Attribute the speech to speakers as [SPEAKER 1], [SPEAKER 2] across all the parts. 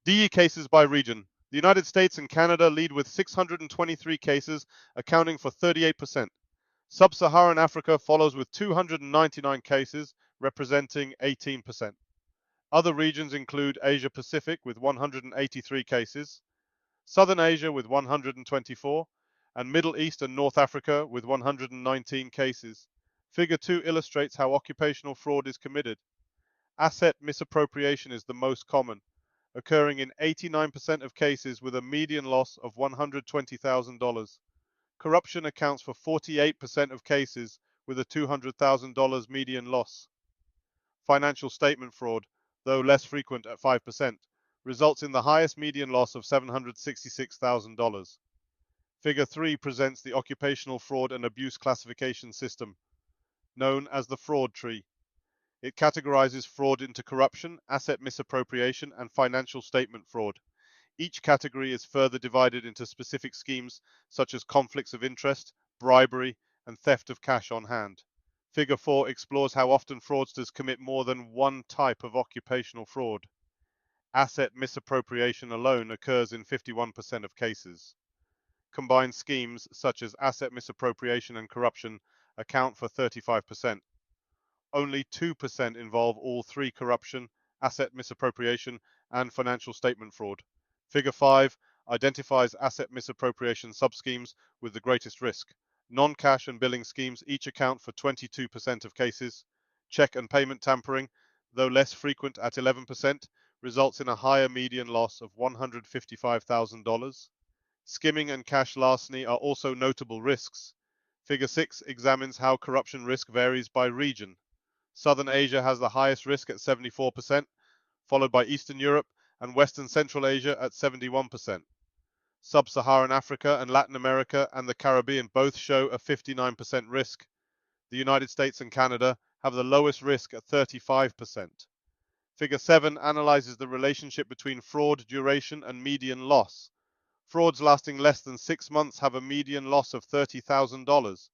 [SPEAKER 1] DE cases by region. The United States and Canada lead with 623 cases, accounting for 38%. Sub-Saharan Africa follows with 299 cases, representing 18%. Other regions include Asia Pacific with 183 cases, Southern Asia with 124, and Middle East and North Africa with 119 cases. Figure 2 illustrates how occupational fraud is committed. Asset misappropriation is the most common, occurring in 89% of cases with a median loss of $120,000. Corruption accounts for 48% of cases with a $200,000 median loss. Financial statement fraud, though less frequent at 5%, results in the highest median loss of $766,000. Figure 3 presents the occupational fraud and abuse classification system, known as the fraud tree. It categorizes fraud into corruption, asset misappropriation, and financial statement fraud. Each category is further divided into specific schemes such as conflicts of interest, bribery, and theft of cash on hand. Figure 4 explores how often fraudsters commit more than one type of occupational fraud. Asset misappropriation alone occurs in 51% of cases. Combined schemes such as asset misappropriation and corruption account for 35%. Only 2% involve all three: corruption, asset misappropriation, and financial statement fraud. Figure 5 identifies asset misappropriation subschemes with the greatest risk. Non-cash and billing schemes each account for 22% of cases. Check and payment tampering, though less frequent at 11%, results in a higher median loss of $155,000. Skimming and cash larceny are also notable risks. Figure 6 examines how corruption risk varies by region. Southern Asia has the highest risk at 74%, followed by Eastern Europe and Western Central Asia at 71%. Sub-Saharan Africa and Latin America and the Caribbean both show a 59% risk. The United States and Canada have the lowest risk at 35%. Figure 7 analyzes the relationship between fraud duration and median loss. Frauds lasting less than 6 months have a median loss of $30,000.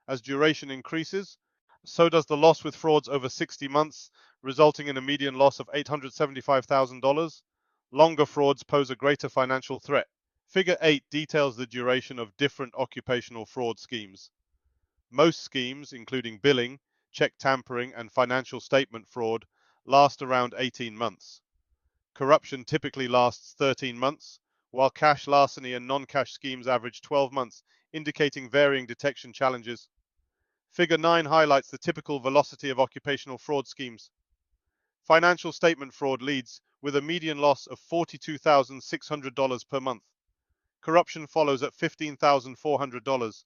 [SPEAKER 1] As duration increases, so does the loss with frauds over 60 months, resulting in a median loss of $875,000. Longer frauds pose a greater financial threat. Figure 8 details the duration of different occupational fraud schemes. Most schemes, including billing, check tampering, and financial statement fraud, last around 18 months. Corruption typically lasts 13 months, while cash larceny and non-cash schemes average 12 months, indicating varying detection challenges. Figure 9 highlights the typical velocity of occupational fraud schemes. Financial statement fraud leads with a median loss of $42,600 per month. Corruption follows at $15,400.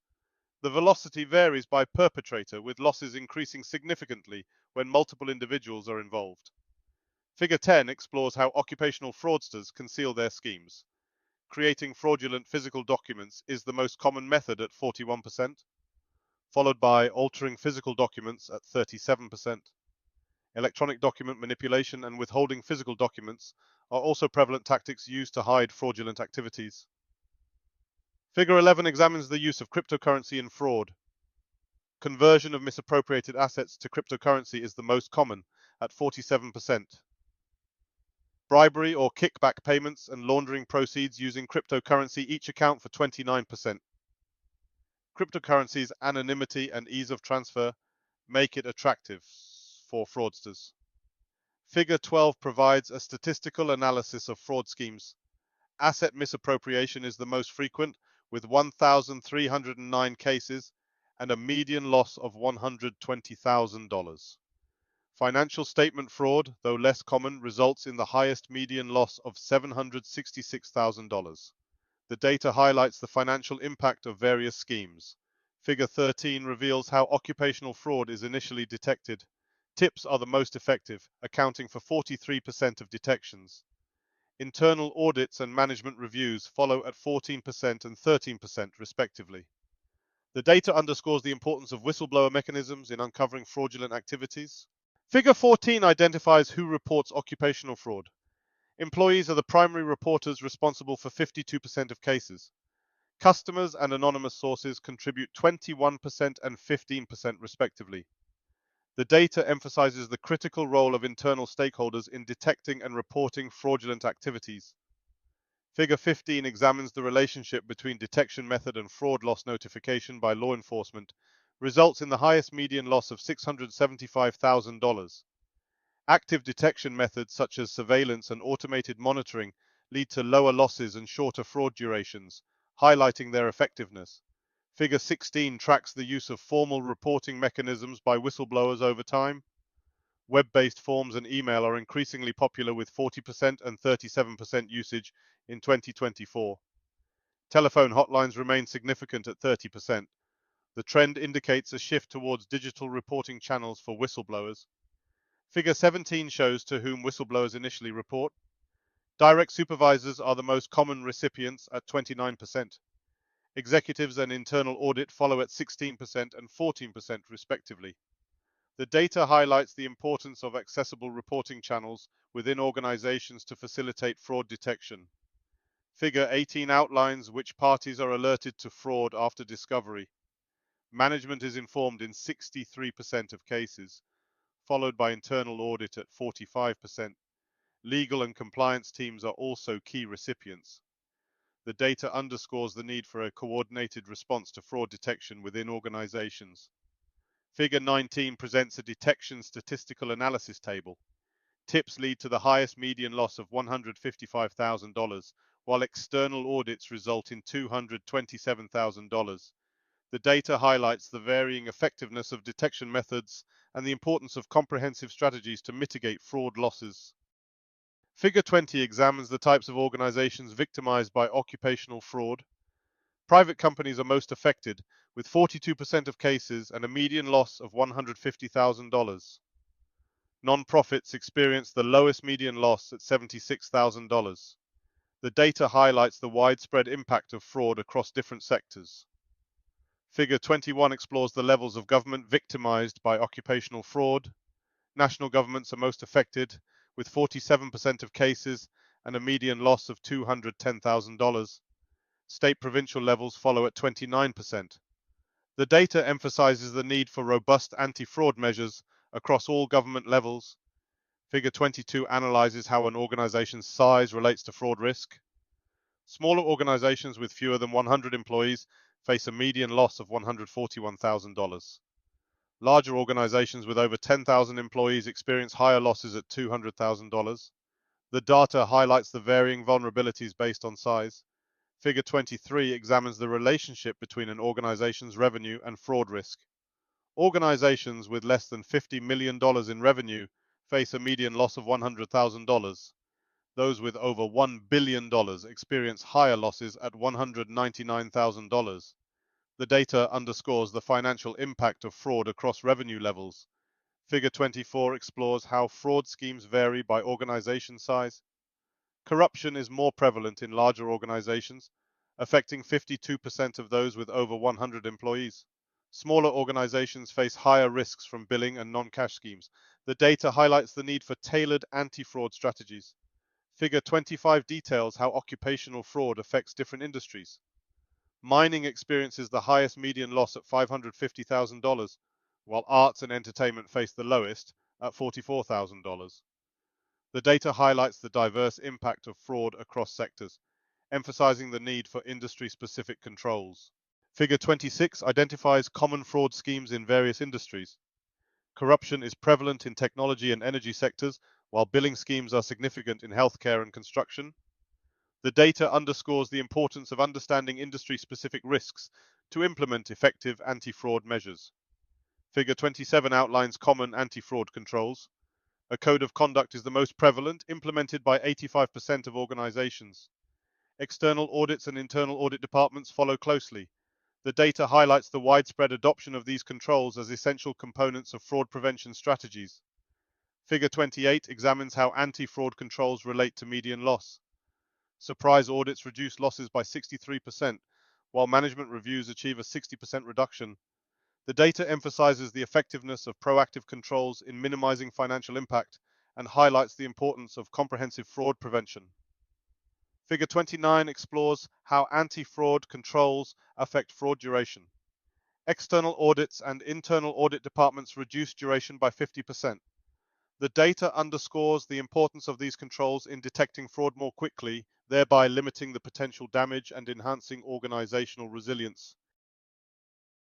[SPEAKER 1] The velocity varies by perpetrator, with losses increasing significantly when multiple individuals are involved. Figure 10 explores how occupational fraudsters conceal their schemes. Creating fraudulent physical documents is the most common method at 41%, followed by altering physical documents at 37%. Electronic document manipulation and withholding physical documents are also prevalent tactics used to hide fraudulent activities. Figure 11 examines the use of cryptocurrency in fraud. Conversion of misappropriated assets to cryptocurrency is the most common at 47%. Bribery or kickback payments and laundering proceeds using cryptocurrency each account for 29%. Cryptocurrency's anonymity and ease of transfer make it attractive for fraudsters. Figure 12 provides a statistical analysis of fraud schemes. Asset misappropriation is the most frequent, with 1,309 cases and a median loss of $120,000. Financial statement fraud, though less common, results in the highest median loss of $766,000. The data highlights the financial impact of various schemes. Figure 13 reveals how occupational fraud is initially detected. Tips are the most effective, accounting for 43% of detections. Internal audits and management reviews follow at 14% and 13% respectively. The data underscores the importance of whistleblower mechanisms in uncovering fraudulent activities. Figure 14 identifies who reports occupational fraud. Employees are the primary reporters responsible for 52% of cases. Customers and anonymous sources contribute 21% and 15% respectively. The data emphasizes the critical role of internal stakeholders in detecting and reporting fraudulent activities. Figure 15 examines the relationship between detection method and fraud loss notification by law enforcement, results in the highest median loss of $675,000. Active detection methods such as surveillance and automated monitoring lead to lower losses and shorter fraud durations, highlighting their effectiveness. Figure 16 tracks the use of formal reporting mechanisms by whistleblowers over time. Web-based forms and email are increasingly popular with 40% and 37% usage in 2024. Telephone hotlines remain significant at 30%. The trend indicates a shift towards digital reporting channels for whistleblowers. Figure 17 shows to whom whistleblowers initially report. Direct supervisors are the most common recipients at 29%. Executives and internal audit follow at 16% and 14% respectively. The data highlights the importance of accessible reporting channels within organizations to facilitate fraud detection. Figure 18 outlines which parties are alerted to fraud after discovery. Management is informed in 63% of cases, followed by internal audit at 45%. Legal and compliance teams are also key recipients. The data underscores the need for a coordinated response to fraud detection within organizations. Figure 19 presents a detection statistical analysis table. Tips lead to the highest median loss of $155,000, while external audits result in $227,000. The data highlights the varying effectiveness of detection methods and the importance of comprehensive strategies to mitigate fraud losses. Figure 20 examines the types of organizations victimized by occupational fraud. Private companies are most affected, with 42% of cases and a median loss of $150,000. Non-profits experience the lowest median loss at $76,000. The data highlights the widespread impact of fraud across different sectors. Figure 21 explores the levels of government victimized by occupational fraud. National governments are most affected, with 47% of cases and a median loss of $210,000. State provincial levels follow at 29%. The data emphasizes the need for robust anti-fraud measures across all government levels. Figure 22 analyzes how an organization's size relates to fraud risk. Smaller organizations with fewer than 100 employees face a median loss of $141,000. Larger organizations with over 10,000 employees experience higher losses at $200,000. The data highlights the varying vulnerabilities based on size. Figure 23 examines the relationship between an organization's revenue and fraud risk. Organizations with less than $50 million in revenue face a median loss of $100,000. Those with over $1 billion experience higher losses at $199,000. The data underscores the financial impact of fraud across revenue levels. Figure 24 explores how fraud schemes vary by organization size. Corruption is more prevalent in larger organizations, affecting 52% of those with over 100 employees. Smaller organizations face higher risks from billing and non-cash schemes. The data highlights the need for tailored anti-fraud strategies. Figure 25 details how occupational fraud affects different industries. Mining experiences the highest median loss at $550,000, while arts and entertainment face the lowest at $44,000. The data highlights the diverse impact of fraud across sectors, emphasizing the need for industry-specific controls. Figure 26 identifies common fraud schemes in various industries. Corruption is prevalent in technology and energy sectors, while billing schemes are significant in healthcare and construction. The data underscores the importance of understanding industry-specific risks to implement effective anti-fraud measures. Figure 27 outlines common anti-fraud controls. A code of conduct is the most prevalent, implemented by 85% of organizations. External audits and internal audit departments follow closely. The data highlights the widespread adoption of these controls as essential components of fraud prevention strategies. Figure 28 examines how anti-fraud controls relate to median loss. Surprise audits reduce losses by 63%, while management reviews achieve a 60% reduction. The data emphasizes the effectiveness of proactive controls in minimizing financial impact and highlights the importance of comprehensive fraud prevention. Figure 29 explores how anti-fraud controls affect fraud duration. External audits and internal audit departments reduce duration by 50%. The data underscores the importance of these controls in detecting fraud more quickly, thereby limiting the potential damage and enhancing organizational resilience.